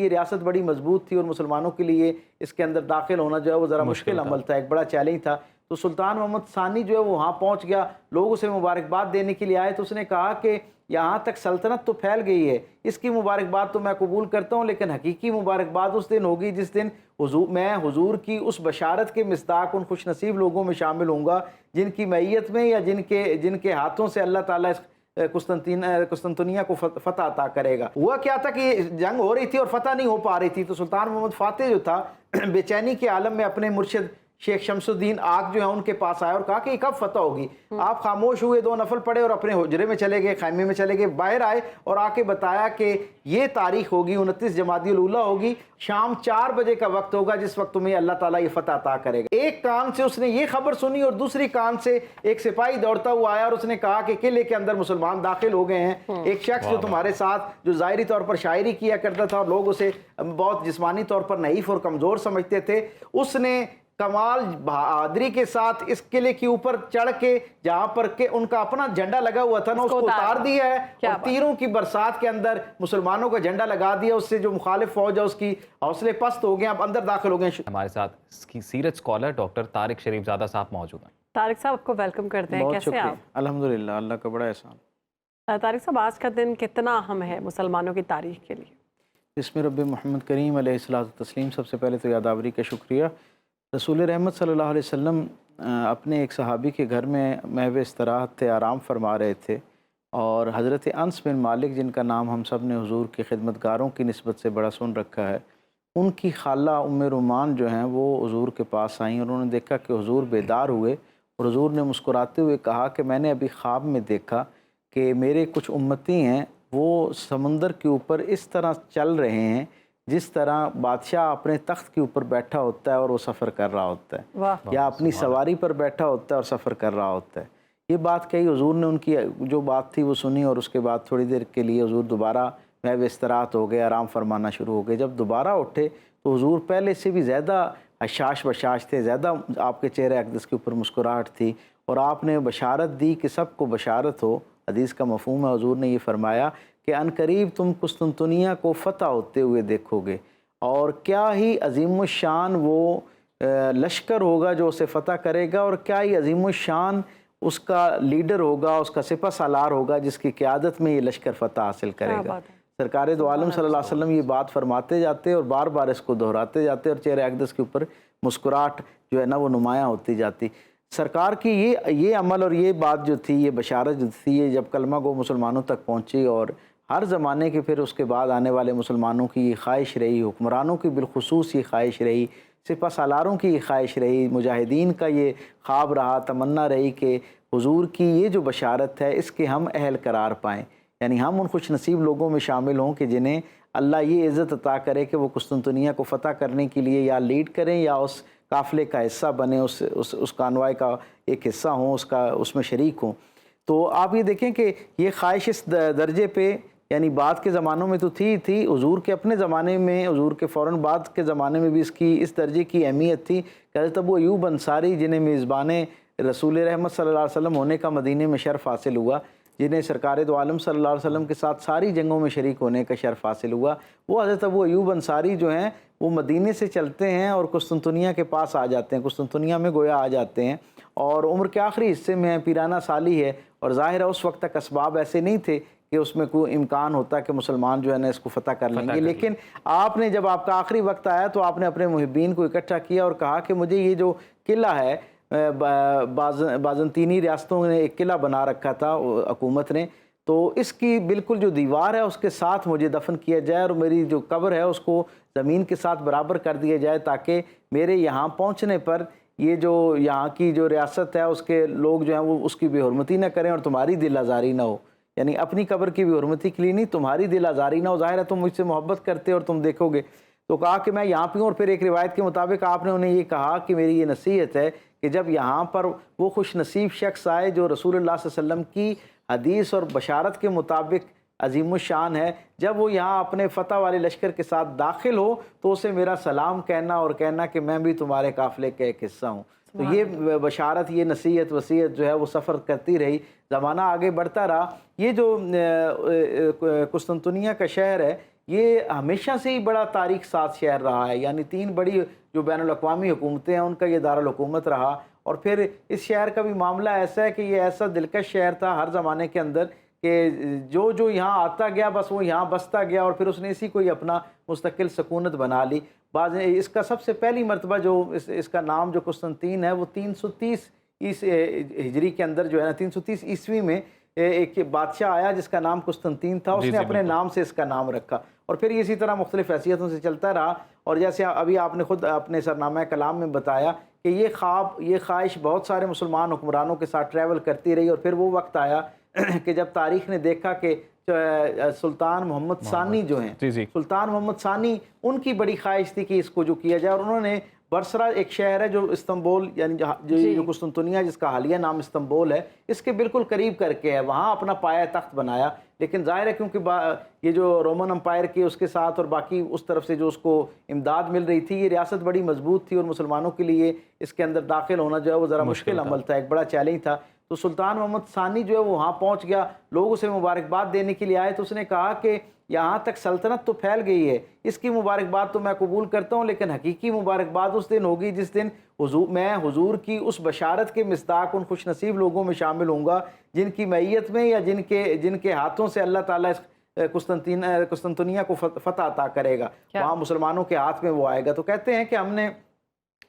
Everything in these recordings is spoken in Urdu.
یہ ریاست بڑی مضبوط تھی اور مسلمانوں کے لیے اس کے اندر داخل ہونا جو ہے وہ ذرا مشکل عمل تھا، ایک بڑا چیلنج تھا۔ تو سلطان محمد ثانی جو ہے وہ وہاں پہنچ گیا، لوگ اسے مبارکباد دینے کے لیے آئے، تو اس نے کہا کہ یہاں تک سلطنت تو پھیل گئی ہے، اس کی مبارکباد تو میں قبول کرتا ہوں، لیکن حقیقی مبارکباد اس دن ہوگی جس دن میں حضور کی اس بشارت کے مصداق ان خوش نصیب لوگوں میں شامل ہوں گا جن کی معیت میں یا جن کے ہاتھوں سے اللہ تعالیٰ اس قسطنطنیہ کو فتح عطا کرے گا۔ ہوا کیا تھا کہ جنگ ہو رہی تھی اور فتح نہیں ہو پا رہی تھی، تو سلطان محمد فاتح جو تھا بے چینی کے عالم میں اپنے مرشد شیخ شمس الدین آگ جو ہے ان کے پاس آیا اور کہا کہ یہ کب فتح ہوگی؟ آپ خاموش ہوئے، 2 نفل پڑھے اور اپنے حجرے میں چلے گئے، خیمے میں چلے گئے، باہر آئے اور آ کے بتایا کہ یہ تاریخ ہوگی 29 جمادی الاولیٰ ہوگی، شام 4 بجے کا وقت ہوگا جس وقت تمہیں اللہ تعالیٰ یہ فتح عطا کرے گا۔ ایک کان سے اس نے یہ خبر سنی اور دوسری کان سے ایک سپاہی دوڑتا ہوا آیا اور اس نے کہا کہ قلعے کے اندر مسلمان داخل ہو گئے ہیں، ایک شخص جو تمہارے ساتھ جو ظاہری طور پر شاعری کیا کرتا تھا اور لوگ اسے بہت جسمانی طور پر نحیف اور کمزور سمجھتے تھے، اس نے کمال بہادری کے ساتھ اس قلعے کے اوپر چڑھ کے جہاں پر کہ ان کا اپنا جھنڈا لگا ہوا تھا نا اس کو اتار دیا ہے اور تیروں کی برسات کے اندر مسلمانوں کا جھنڈا لگا دیا، اس سے جو مخالف فوج ہے اس کی حوصلے پست ہو گئے، اب اندر داخل ہو گئے۔ ہمارے ساتھ سیرت اسکالر ڈاکٹر طارق شریف زادہ صاحب موجود ہیں۔ طارق صاحب آپ کو ویلکم کرتے ہیں، کیسے ہیں آپ؟ الحمدللہ، اللہ کا بڑا احسان۔ طارق صاحب آج کا دن کتنا اہم ہے مسلمانوں کی تاریخ کے لیے؟ بسم رب محمد کریم علیہ الصلوۃ والتسلیم۔ سب سے پہلے تو یادآوری کا شکریہ۔ رسول رحمت صلی اللہ علیہ وسلم اپنے ایک صحابی کے گھر میں محو استراحت تھے، آرام فرما رہے تھے، اور حضرت انس بن مالک جن کا نام ہم سب نے حضور کے خدمتگاروں کی نسبت سے بڑا سن رکھا ہے، ان کی خالہ ام رومان جو ہیں وہ حضور کے پاس آئیں اور انہوں نے دیکھا کہ حضور بیدار ہوئے، اور حضور نے مسکراتے ہوئے کہا کہ میں نے ابھی خواب میں دیکھا کہ میرے کچھ امتی ہیں وہ سمندر کے اوپر اس طرح چل رہے ہیں جس طرح بادشاہ اپنے تخت کے اوپر بیٹھا ہوتا ہے اور وہ سفر کر رہا ہوتا ہے، یا اپنی سواری پر بیٹھا ہوتا ہے اور سفر کر رہا ہوتا ہے۔ یہ بات کہی، حضور نے ان کی جو بات تھی وہ سنی، اور اس کے بعد تھوڑی دیر کے لیے حضور دوبارہ محو استراحت ہو گئے، آرام فرمانا شروع ہو گئے۔ جب دوبارہ اٹھے تو حضور پہلے سے بھی زیادہ حشاش بشاش تھے، زیادہ آپ کے چہرے اقدس کے اوپر مسکراہٹ تھی، اور آپ نے بشارت دی کہ سب کو بشارت ہو۔ حدیث کا مفہوم ہے، حضور نے یہ فرمایا کہ عنقریب تم قسطنطنیہ کو فتح ہوتے ہوئے دیکھو گے، اور کیا ہی عظیم الشان وہ لشکر ہوگا جو اسے فتح کرے گا، اور کیا ہی عظیم الشان اس کا لیڈر ہوگا، اس کا سپہ سالار ہوگا جس کی قیادت میں یہ لشکر فتح حاصل کرے گا۔ سرکار دو عالم صلی اللہ علیہ وسلم یہ بات فرماتے جاتے اور بار بار اس کو دہراتے جاتے، اور چہرے اقدس کے اوپر مسکراہٹ جو ہے نا وہ نمایاں ہوتی جاتی۔ سرکار کی یہ عمل اور یہ بات جو تھی، یہ بشارت جو تھی، یہ جب کلمہ گو مسلمانوں تک پہنچی، اور ہر زمانے کے پھر اس کے بعد آنے والے مسلمانوں کی یہ خواہش رہی، حکمرانوں کی بالخصوص یہ خواہش رہی، سپہ سالاروں کی یہ خواہش رہی، مجاہدین کا یہ خواب رہا، تمنا رہی کہ حضور کی یہ جو بشارت ہے اس کے ہم اہل قرار پائیں، یعنی ہم ان خوش نصیب لوگوں میں شامل ہوں کہ جنہیں اللہ یہ عزت عطا کرے کہ وہ قسطنطنیہ کو فتح کرنے کے لیے یا لیڈ کریں یا اس قافلے کا حصہ بنیں، اس کانوائے کا ایک حصہ ہوں، اس میں شریک ہوں۔ تو آپ یہ دیکھیں کہ یہ خواہش اس درجے پہ، یعنی بعد کے زمانوں میں تو تھی حضور کے اپنے زمانے میں، حضور کے فوراً بعد کے زمانے میں بھی اس درجے کی اہمیت تھی کہ حضرت ابو ایوب انصاری جنہیں میزبان رسول رحمت صلی اللہ علیہ وسلم ہونے کا مدینے میں شرف حاصل ہوا، جنہیں سرکار دو عالم صلی اللہ علیہ وسلم کے ساتھ ساری جنگوں میں شریک ہونے کا شرف حاصل ہوا، وہ حضرت ابو ایوب انصاری جو ہیں وہ مدینے سے چلتے ہیں اور قسطنطنیہ کے پاس آ جاتے ہیں، قسطنطنیہ میں گویا آ جاتے ہیں، اور عمر کے آخری حصے میں پیرانہ سالی ہے، اور ظاہر ہے اس وقت تک اسباب ایسے نہیں تھے کہ اس میں کوئی امکان ہوتا کہ مسلمان جو ہے نا اس کو فتح کر لیں گے، لیکن آپ نے جب آپ کا آخری وقت آیا تو آپ نے اپنے محبین کو اکٹھا کیا اور کہا کہ مجھے یہ جو قلعہ ہے، بازنطینی ریاستوں نے ایک قلعہ بنا رکھا تھا حکومت نے، تو اس کی بالکل جو دیوار ہے اس کے ساتھ مجھے دفن کیا جائے، اور میری جو قبر ہے اس کو زمین کے ساتھ برابر کر دیا جائے، تاکہ میرے یہاں پہنچنے پر یہ جو یہاں کی جو ریاست ہے اس کے لوگ جو ہیں وہ اس کی بے حرمتی نہ کریں اور تمہاری دل آزاری نہ ہو، یعنی اپنی قبر کی بے حرمتی کے لیے نہیں، تمہاری دل آزاری نہ ہو، ظاہر ہے تم مجھ سے محبت کرتے اور تم دیکھو گے، تو کہا کہ میں یہاں پہ ہوں، اور پھر ایک روایت کے مطابق آپ نے انہیں یہ کہا کہ میری یہ نصیحت ہے کہ جب یہاں پر وہ خوش نصیب شخص آئے جو رسول اللہ صلی اللہ علیہ وسلم کی حدیث اور بشارت کے مطابق عظیم الشان ہے، جب وہ یہاں اپنے فتح والے لشکر کے ساتھ داخل ہو تو اسے میرا سلام کہنا اور کہنا کہ میں بھی تمہارے قافلے کا ایک حصہ ہوں۔ تو یہ بشارت، یہ نصیحت وصیت جو ہے وہ سفر کرتی رہی، زمانہ آگے بڑھتا رہا۔ یہ جو قسطنطنیہ کا شہر ہے یہ ہمیشہ سے ہی بڑا تاریخ ساز شہر رہا ہے، یعنی 3 بڑی جو بین الاقوامی حکومتیں ہیں ان کا یہ دارالحکومت رہا، اور پھر اس شہر کا بھی معاملہ ایسا ہے کہ یہ ایسا دلکش شہر تھا ہر زمانے کے اندر کہ جو یہاں آتا گیا بس وہ یہاں بستا گیا، اور پھر اس نے اسی کو ہی اپنا مستقل سکونت بنا لی۔ بعض اس کا سب سے پہلی مرتبہ جو اس کا نام جو قسطنطین ہے وہ 330 ہجری کے اندر جو ہے نا 330 عیسوی میں ایک بادشاہ آیا جس کا نام قسطنطین تھا، اس نے اپنے نام سے اس کا نام رکھا، اور پھر اسی طرح مختلف حیثیتوں سے چلتا رہا۔ اور جیسے ابھی آپ نے خود اپنے سرنامہ کلام میں بتایا کہ یہ خواہش بہت سارے مسلمان حکمرانوں کے ساتھ ٹریول کرتی رہی، اور پھر وہ وقت آیا کہ جب تاریخ نے دیکھا کہ سلطان محمد ثانی جو ہیں، سلطان محمد ثانی، ان کی بڑی خواہش تھی کہ اس کو جو کیا جائے، اور انہوں نے برسرا ایک شہر ہے جو استنبول یعنی جو قسطنطنیہ جس کا حالیہ نام استنبول ہے، اس کے بالکل قریب کر کے ہے، وہاں اپنا پایہ تخت بنایا۔ لیکن ظاہر ہے کیونکہ یہ جو رومن امپائر کی اس کے ساتھ اور باقی اس طرف سے جو اس کو امداد مل رہی تھی، یہ ریاست بڑی مضبوط تھی، اور مسلمانوں کے لیے اس کے اندر داخل ہونا جو ہے وہ ذرا مشکل عمل تھا، ایک بڑا چیلنج تھا۔ تو سلطان محمد ثانی جو ہے وہ وہاں پہنچ گیا، لوگ اسے مبارکباد دینے کے لیے آئے، تو اس نے کہا کہ یہاں تک سلطنت تو پھیل گئی ہے، اس کی مبارکباد تو میں قبول کرتا ہوں، لیکن حقیقی مبارکباد اس دن ہوگی جس دن میں حضور کی اس بشارت کے مصداق ان خوش نصیب لوگوں میں شامل ہوں گا جن کی معیت میں یا جن کے ہاتھوں سے اللہ تعالیٰ قسطنطنیہ کو فتح عطا کرے گا، وہاں مسلمانوں کے ہاتھ میں وہ آئے گا۔ تو کہتے ہیں کہ ہم نے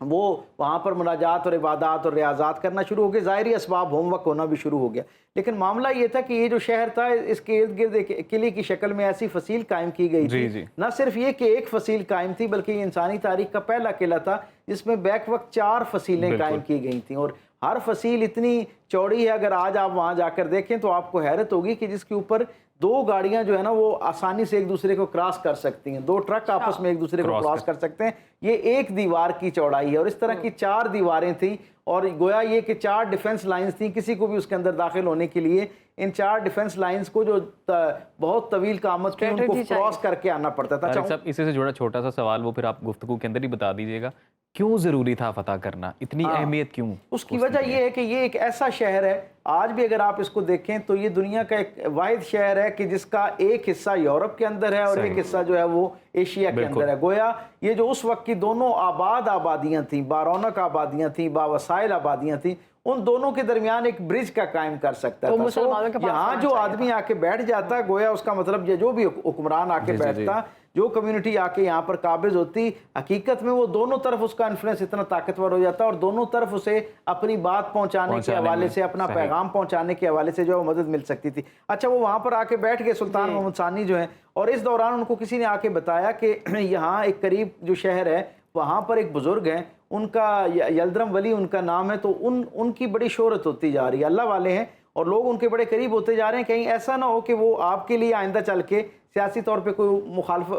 وہ وہاں پر مناجات اور عبادات اور ریاضات کرنا شروع ہو گئے، ظاہری اسباب ہوم ورک ہونا بھی شروع ہو گیا۔ لیکن معاملہ یہ تھا کہ یہ جو شہر تھا اس کے ارد گرد ایک قلعے کی شکل میں ایسی فصیل قائم کی گئی تھی، نہ صرف یہ کہ ایک فصیل قائم تھی بلکہ یہ انسانی تاریخ کا پہلا قلعہ تھا جس میں بیک وقت 4 فصیلیں قائم کی گئی تھیں، اور ہر فصیل اتنی چوڑی ہے، اگر آج آپ وہاں جا کر دیکھیں تو آپ کو حیرت ہوگی کہ جس کے اوپر 2 گاڑیاں جو ہے نا وہ آسانی سے ایک دوسرے کو کراس کر سکتی ہیں، 2 ٹرک آپس میں ایک دوسرے کو کراس کر سکتے ہیں، یہ ایک دیوار کی چوڑائی ہے، اور اس طرح کی 4 دیواریں تھیں، اور گویا یہ کہ 4 ڈیفنس لائنز تھیں، کسی کو بھی اس کے اندر داخل ہونے کے لیے ان 4 ڈیفنس لائنز کو جو بہت طویل قامت تھی ان کو کراس کر کے آنا پڑتا تھا۔ اچھا صاحب، اسی سے جڑا چھوٹا سا سوال وہ پھر آپ گفتگو کے اندر ہی بتا دیجیے گا، کیوں ضروری تھا فتح کرنا، اتنی اہمیت کیوں؟ اس کی وجہ یہ ہے کہ یہ ایک ایسا شہر ہے، آج بھی اگر آپ اس کو دیکھیں تو یہ دنیا کا ایک واحد شہر ہے کہ جس کا ایک حصہ یورپ کے اندر ہے اور ایک حصہ جو ہے وہ ایشیا کے اندر ہے۔ گویا یہ جو اس وقت کی دونوں آبادیاں تھیں، بارونق آبادیاں تھیں، باوسائل آبادیاں تھیں، ان دونوں کے درمیان ایک برج کا قائم کر سکتا تھا۔ یہاں جو آدمی آ کے بیٹھ جاتا، گویا اس کا مطلب یہ جو بھی حکمران آ کے بیٹھتا، جو کمیونٹی آ کے یہاں پر قابض ہوتی، حقیقت میں وہ دونوں طرف اس کا انفلوئنس اتنا طاقتور ہو جاتا اور دونوں طرف اسے اپنی بات پہنچانے کے حوالے سے، اپنا پیغام پہنچانے کے حوالے سے جو ہے مدد مل سکتی تھی۔ اچھا، وہ وہاں پر آ کے بیٹھ گئے سلطان محمد ثانی جو ہیں، اور اس دوران ان کو کسی نے آ کے بتایا کہ یہاں ایک قریب جو شہر ہے وہاں پر ایک بزرگ ہیں، ان کا یلدرم ولی ان کا نام ہے، تو ان کی بڑی شہرت ہوتی جا رہی ہے، اللہ والے ہیں اور لوگ ان کے بڑے قریب ہوتے جا رہے ہیں، کہیں ایسا نہ ہو کہ وہ آپ کے لیے آئندہ چل کے سیاسی طور پہ کوئی مخالف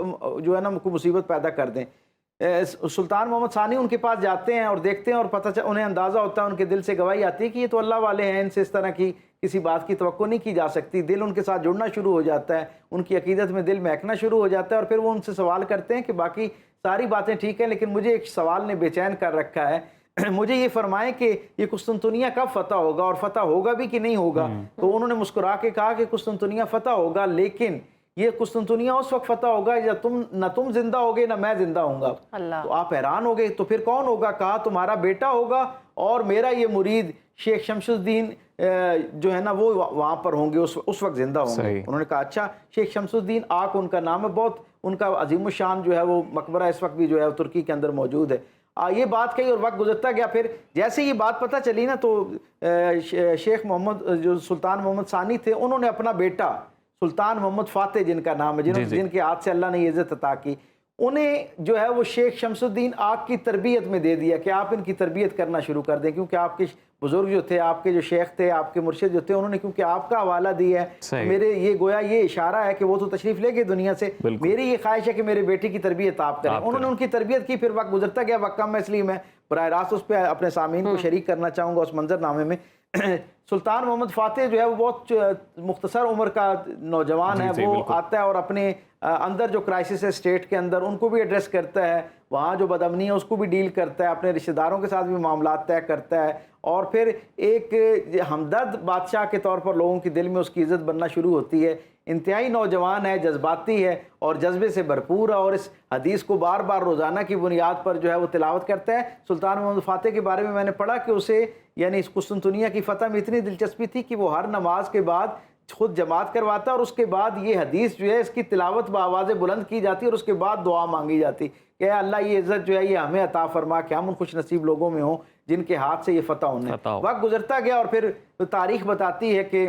جو ہے نا کوئی مصیبت پیدا کر دیں۔ سلطان محمد ثانی ان کے پاس جاتے ہیں اور دیکھتے ہیں، اور انہیں اندازہ ہوتا ہے، ان کے دل سے گواہی آتی ہے کہ یہ تو اللہ والے ہیں، ان سے اس طرح کی کسی بات کی توقع نہیں کی جا سکتی۔ دل ان کے ساتھ جڑنا شروع ہو جاتا ہے، ان کی عقیدت میں دل مہکنا شروع ہو جاتا ہے، اور پھر وہ ان سے سوال کرتے ہیں کہ باقی ساری باتیں ٹھیک ہیں لیکن مجھے ایک سوال نے بے چین کر رکھا ہے، مجھے یہ فرمائیں کہ یہ قسطنطنیہ کب فتح ہوگا اور فتح ہوگا بھی کہ نہیں ہوگا؟ تو انہوں نے مسکرا کے کہا کہ قسطنطنیہ فتح ہوگا، لیکن یہ قسطنطنیہ اس وقت فتح ہوگا جب نہ تم زندہ ہوگے نہ میں زندہ ہوں گا۔ تو آپ حیران ہو گئے، تو پھر کون ہوگا؟ کہا تمہارا بیٹا ہوگا اور میرا یہ مرید شیخ شمس الدین جو ہے نا وہ وہاں پر ہوں گے، اس وقت زندہ ہوں گے۔ انہوں نے کہا اچھا، شیخ شمس الدین آق ان کا نام ہے، بہت ان کا عظیم الشان جو ہے وہ مقبرہ اس وقت بھی جو ہے ترکی کے اندر موجود ہے۔ یہ بات کہی اور وقت گزرتا گیا، پھر جیسے یہ بات پتہ چلی نا تو شیخ محمد جو سلطان محمد ثانی تھے، انہوں نے اپنا بیٹا سلطان محمد فاتح جن کا نام ہے، جن کے ہاتھ سے اللہ نے یہ عزت عطا کی، انہیں جو ہے وہ شیخ شمس الدین آق کی تربیت میں دے دیا کہ آپ ان کی تربیت کرنا شروع کر دیں، کیونکہ آپ کے بزرگ جو تھے، آپ کے جو شیخ تھے، آپ کے مرشد جو تھے، انہوں نے کیونکہ آپ کا حوالہ دیا ہے، میرے یہ گویا یہ اشارہ ہے کہ وہ تو تشریف لے گئے دنیا سے، میری یہ خواہش ہے کہ میرے بیٹے کی تربیت آپ کریں۔ انہوں نے ان کی تربیت کی، پھر وقت گزرتا گیا، وقت کم ہے اس لیے میں براہ راست اس پہ اپنے سامعین کو شریک کرنا چاہوں گا اس منظر نامے میں۔ سلطان محمد فاتح جو ہے وہ بہت مختصر عمر کا نوجوان ہے، وہ آتا ہے اور اپنے اندر جو کرائسس ہے اسٹیٹ کے اندر ان کو بھی ایڈریس کرتا ہے، وہاں جو بدامنی ہے اس کو بھی ڈیل کرتا ہے، اپنے رشتہ داروں کے ساتھ بھی معاملات طے کرتا ہے، اور پھر ایک ہمدرد بادشاہ کے طور پر لوگوں کے دل میں اس کی عزت بننا شروع ہوتی ہے۔ انتہائی نوجوان ہے، جذباتی ہے اور جذبے سے بھرپور ہے، اور اس حدیث کو بار بار روزانہ کی بنیاد پر جو ہے وہ تلاوت کرتا ہے۔ سلطان محمد فاتح کے بارے میں نے پڑھا کہ اسے یعنی اس قسطنطنیہ کی فتح میں اتنی دلچسپی تھی کہ وہ ہر نماز کے بعد خود جماعت کرواتا اور اس کے بعد یہ حدیث جو ہے اس کی تلاوت بآواز بلند کی جاتی اور اس کے بعد دعا مانگی جاتی کہ اے اللہ یہ عزت جو ہے یہ ہمیں عطا فرما کہ ہم ان خوش نصیب لوگوں میں ہوں جن کے ہاتھ سے یہ فتح ہونے۔ وقت گزرتا گیا اور پھر تاریخ بتاتی ہے کہ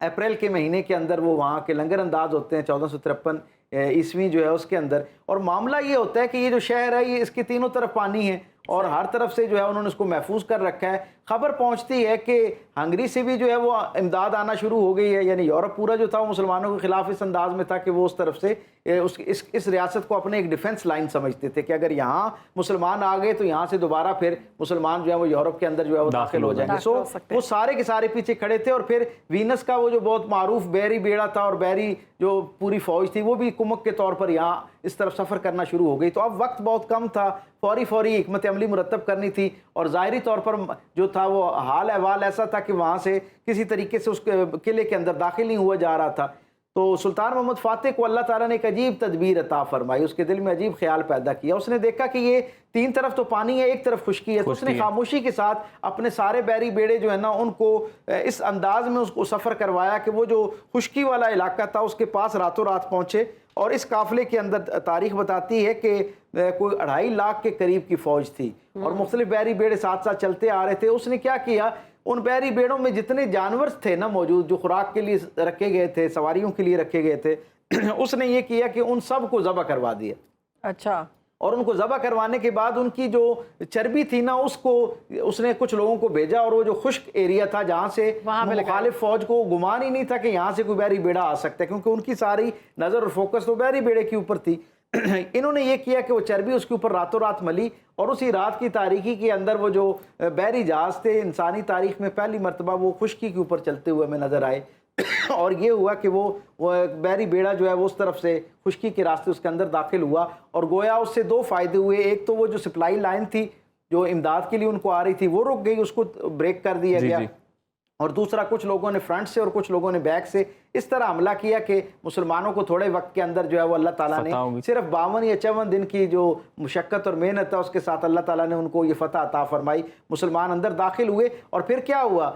اپریل کے مہینے کے اندر وہ وہاں کے لنگر انداز ہوتے ہیں 1453 عیسوی جو ہے اس کے اندر، اور معاملہ یہ ہوتا ہے کہ یہ جو شہر ہے یہ اس کی تینوں طرف پانی ہے اور ہر طرف سے جو ہے انہوں نے اس کو محفوظ کر رکھا ہے۔ خبر پہنچتی ہے کہ ہنگری سے بھی جو ہے وہ امداد آنا شروع ہو گئی ہے، یعنی یورپ پورا جو تھا وہ مسلمانوں کے خلاف اس انداز میں تھا کہ وہ اس طرف سے اس ریاست کو اپنے ایک ڈیفنس لائن سمجھتے تھے کہ اگر یہاں مسلمان آ گئے تو یہاں سے دوبارہ پھر مسلمان جو ہے وہ یورپ کے اندر جو ہے وہ داخل ہو جائیں گے۔ وہ سارے کے سارے پیچھے کھڑے تھے، اور پھر وینس کا وہ جو بہت معروف بیری بیڑا تھا اور بیری جو پوری فوج تھی وہ بھی کمک کے طور پر یہاں اس طرف سفر کرنا شروع ہو گئی۔ تو اب وقت بہت کم تھا، فوری حکمت عملی مرتب کرنی تھی، اور ظاہری طور پر جو تھا وہ حال احوال ایسا تھا کہ وہاں سے کسی طریقے سے اس قلعے کے اندر داخل نہیں ہوا جا رہا تھا۔ تو سلطان محمد فاتح کو اللہ تعالیٰ نے ایک عجیب تدبیر عطا فرمائی، اس کے دل میں عجیب خیال پیدا کیا۔ اس نے دیکھا کہ یہ تین طرف تو پانی ہے، ایک طرف خشکی ہے، تو اس نے خاموشی کے ساتھ اپنے سارے بیری بیڑے جو ہے نا ان کو اس انداز میں اس کو سفر کروایا کہ وہ جو خشکی والا علاقہ تھا اس کے پاس راتوں رات پہنچے، اور اس قافلے کے اندر تاریخ بتاتی ہے کہ کوئی 2.5 لاکھ کے قریب کی فوج تھی اور مختلف بیری بیڑے ساتھ ساتھ چلتے آ رہے تھے۔ اس نے کیا کیا، ان بیری بیڑوں میں جتنے جانور تھے نا موجود جو خوراک کے لیے رکھے گئے تھے، سواریوں کے لیے رکھے گئے تھے، اس نے یہ کیا کہ ان سب کو ذبح کروا دیا۔ اچھا۔ اور ان کو ذبح کروانے کے بعد ان کی جو چربی تھی نا اس نے کچھ لوگوں کو بھیجا، اور وہ جو خشک ایریا تھا جہاں سے مخالف فوج کو گمان ہی نہیں تھا کہ یہاں سے کوئی بیری بیڑا آ سکتا ہے، کیونکہ ان کی ساری نظر اور فوکس تو بیری بیڑے کے اوپر تھی۔ انہوں نے یہ کیا کہ وہ چربی اس کے اوپر راتوں رات ملی، اور اسی رات کی تاریکی کے اندر وہ جو بحری جہاز تھے انسانی تاریخ میں پہلی مرتبہ وہ خشکی کے اوپر چلتے ہوئے ہمیں نظر آئے۔ اور یہ ہوا کہ وہ بحری بیڑا جو ہے وہ اس طرف سے خشکی کے راستے اس کے اندر داخل ہوا، اور گویا اس سے دو فائدے ہوئے۔ ایک تو وہ جو سپلائی لائن تھی جو امداد کے لیے ان کو آ رہی تھی وہ رک گئی، اس کو بریک کر دیا گیا، اور دوسرا کچھ لوگوں نے فرنٹ سے اور کچھ لوگوں نے بیک سے اس طرح حملہ کیا کہ مسلمانوں کو تھوڑے وقت کے اندر جو ہے وہ اللہ تعالیٰ نے صرف 52 یا 54 دن کی جو مشقت اور محنت ہے اس کے ساتھ اللہ تعالیٰ نے ان کو یہ فتح عطا فرمائی۔ مسلمان اندر داخل ہوئے، اور پھر کیا ہوا،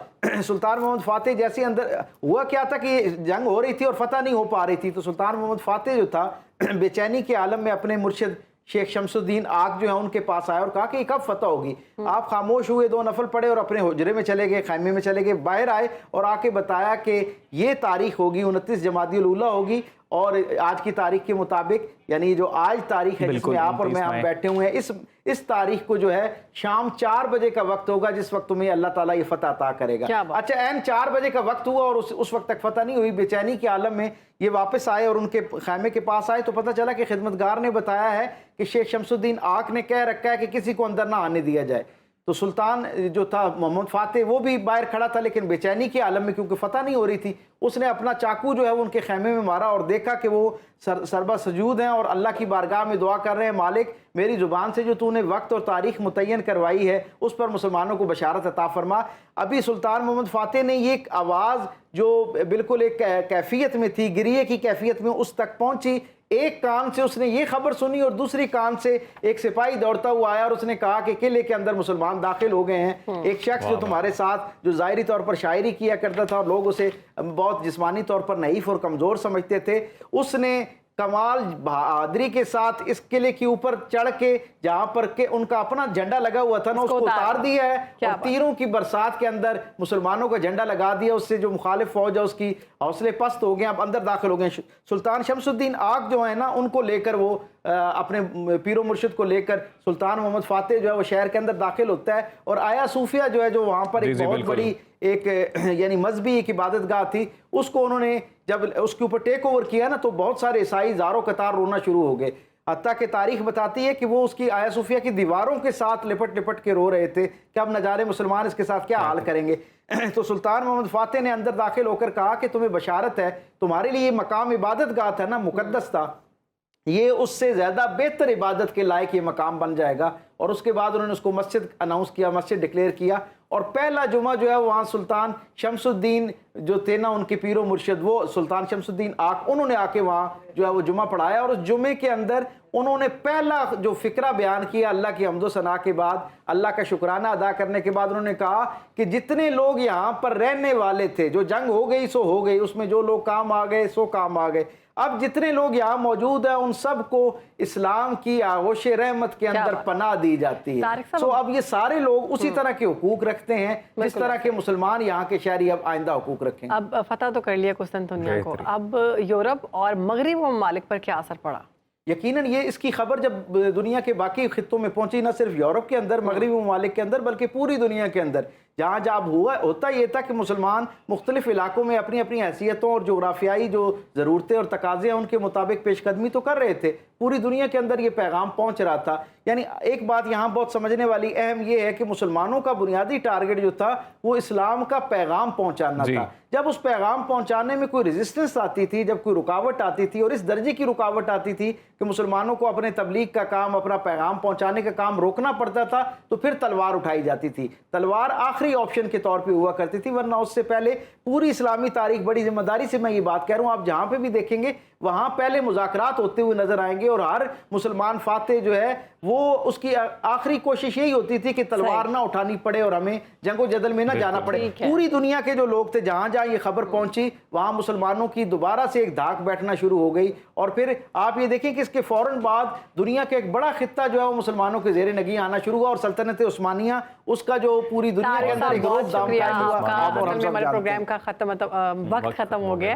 سلطان محمد فاتح جیسے اندر ہوا کیا تھا کہ جنگ ہو رہی تھی اور فتح نہیں ہو پا رہی تھی، تو سلطان محمد فاتح جو تھا بے چینی کے عالم میں اپنے مرشد شیخ شمس الدین آگ جو ہے ان کے پاس آیا اور کہا کہ یہ کب فتح ہوگی۔ آپ خاموش ہوئے، 2 نفل پڑے اور اپنے حجرے میں چلے گئے، خیمے میں چلے گئے۔ باہر آئے اور آ کے بتایا کہ یہ تاریخ ہوگی 29 جمادی الاولیٰ ہوگی، اور آج کی تاریخ کے مطابق یعنی جو آج تاریخ ہے جس میں آپ اور میں آپ بیٹھے ہوئے ہیں، اس تاریخ کو جو ہے شام 4 بجے کا وقت ہوگا جس وقت تمہیں اللہ تعالیٰ یہ فتح عطا کرے گا۔ اچھا، عین 4 بجے کا وقت ہوا اور اس وقت تک فتح نہیں ہوئی۔ بے چینی کے عالم میں یہ واپس آئے اور ان کے خیمے کے پاس آئے تو پتہ چلا کہ خدمتگار نے بتایا ہے کہ شیخ شمس الدین آق نے کہہ رکھا ہے کہ کسی کو اندر نہ آنے دیا جائے۔ تو سلطان جو تھا محمد فاتح وہ بھی باہر کھڑا تھا، لیکن بے چینی کے عالم میں کیونکہ فتح نہیں ہو رہی تھی، اس نے اپنا چاقو جو ہے وہ ان کے خیمے میں مارا اور دیکھا کہ وہ سربا سجود ہیں اور اللہ کی بارگاہ میں دعا کر رہے ہیں، مالک میری زبان سے جو تو نے وقت اور تاریخ متعین کروائی ہے اس پر مسلمانوں کو بشارت عطا فرما۔ ابھی سلطان محمد فاتح نے یہ آواز جو بالکل ایک کیفیت میں تھی، گریے کی کیفیت میں، اس تک پہنچی۔ ایک کان سے اس نے یہ خبر سنی اور دوسری کان سے ایک سپاہی دوڑتا ہوا آیا اور اس نے کہا کہ قلعے کے اندر مسلمان داخل ہو گئے ہیں۔ ایک شخص جو تمہارے ساتھ جو ظاہری طور پر شاعری کیا کرتا تھا اور لوگ اسے بہت جسمانی طور پر نحیف اور کمزور سمجھتے تھے، اس نے کمال بہادری کے ساتھ اس قلعے کے اوپر چڑھ کے جہاں پر کہ ان کا اپنا جھنڈا لگا ہوا تھا نا اس کو اتار دیا ہے، اور تیروں کی برسات کے اندر مسلمانوں کا جھنڈا لگا دیا۔ اس سے جو مخالف فوج ہے اس کی حوصلے پست ہو گئے، اب اندر داخل ہو گئے۔ سلطان شمس الدین آق جو ہے نا ان کو لے کر وہ اپنے پیر و مرشد کو لے کر سلطان محمد فاتح جو ہے وہ شہر کے اندر داخل ہوتا ہے، اور آیا صوفیہ جو ہے جو وہاں پر ایک بہت بڑی ایک یعنی مذہبی ایک عبادت گاہ تھی، اس کو انہوں نے جب اس کے اوپر ٹیک اوور کیا نا تو بہت سارے عیسائی زاروں قطار رونا شروع ہو گئے، حتیٰ کہ تاریخ بتاتی ہے کہ وہ اس کی آیا صوفیہ کی دیواروں کے ساتھ لپٹ لپٹ کے رو رہے تھے کہ اب نہ جانے مسلمان اس کے ساتھ کیا حال کریں گے۔ تو سلطان محمد فاتح نے اندر داخل ہو کر کہا کہ تمہیں بشارت ہے، تمہارے لیے یہ مقام عبادت گاہ تھا نا، مقدس تھا، یہ اس سے زیادہ بہتر عبادت کے لائق یہ مقام بن جائے گا. اور اس کے بعد انہوں نے اس کو مسجد اناؤنس کیا, مسجد ڈکلیئر کیا, اور پہلا جمعہ جو ہے وہاں سلطان شمس الدین جو تھے نا ان کے پیر و مرشد, وہ سلطان شمس الدین آق, انہوں نے آ کے وہاں جو ہے وہ جمعہ پڑھایا. اور اس جمعے کے اندر انہوں نے پہلا جو فقرہ بیان کیا اللہ کی حمد و ثنا کے بعد, اللہ کا شکرانہ ادا کرنے کے بعد, انہوں نے کہا کہ جتنے لوگ یہاں پر رہنے والے تھے, جو جنگ ہو گئی سو ہو گئی, اس میں جو لوگ کام آ گئے سو کام آ گئے, اب جتنے لوگ یہاں موجود ہیں ان سب کو اسلام کی آغوش رحمت کے اندر پناہ دی جاتی ہے. سو اب یہ سارے لوگ اسی طرح کے حقوق رکھتے ہیں جس طرح کے مسلمان یہاں کے شہری اب آئندہ حقوق رکھیں. اب فتح تو کر لیا قسطنطنیہ کو, اب یورپ اور مغربی ممالک پر کیا اثر پڑا؟ یقیناً یہ اس کی خبر جب دنیا کے باقی خطوں میں پہنچی, نہ صرف یورپ کے اندر مغربی ممالک کے اندر بلکہ پوری دنیا کے اندر, جہاں جب ہوتا یہ تھا کہ مسلمان مختلف علاقوں میں اپنی اپنی حیثیتوں اور جغرافیائی جو ضرورتیں اور تقاضے ہیں ان کے مطابق پیش قدمی تو کر رہے تھے, پوری دنیا کے اندر یہ پیغام پہنچ رہا تھا. یعنی ایک بات یہاں بہت سمجھنے والی اہم یہ ہے کہ مسلمانوں کا بنیادی ٹارگٹ جو تھا وہ اسلام کا پیغام پہنچانا تھا. جب اس پیغام پہنچانے میں کوئی ریزسٹنس آتی تھی, جب کوئی رکاوٹ آتی تھی, اور اس درجے کی رکاوٹ آتی تھی کہ مسلمانوں کو اپنے تبلیغ کا کام, اپنا پیغام پہنچانے کا کام روکنا پڑتا تھا, تو پھر تلوار اٹھائی جاتی تھی. تلوار آخری آپشن کے طور پہ ہوا کرتی تھی, ورنہ اس سے پہلے پوری اسلامی تاریخ, بڑی ذمہ داری سے میں یہ بات کہہ رہا ہوں, آپ جہاں پہ بھی دیکھیں گے وہاں پہلے مذاکرات ہوتے ہوئے نظر آئیں گے, اور ہر مسلمان فاتح جو ہے وہ اس کی آخری کوشش یہی ہوتی تھی کہ تلوار نہ اٹھانی پڑے اور ہمیں جنگ و جدل میں نہ جانا پڑے. پوری دنیا کے جو لوگ تھے, جہاں جہاں یہ خبر پہنچی وہاں مسلمانوں کی دوبارہ سے ایک دھاک بیٹھنا شروع ہو گئی. اور پھر آپ یہ دیکھیں کہ اس کے فوراً بعد دنیا کا ایک بڑا خطہ جو ہے وہ مسلمانوں کے زیر نگیں آنا شروع ہوا, اور سلطنت عثمانیہ اس کا جو پوری دنیا کے اندر ایک روز دام قائم ہوا. پروگرام کا وقت ختم ہو گیا.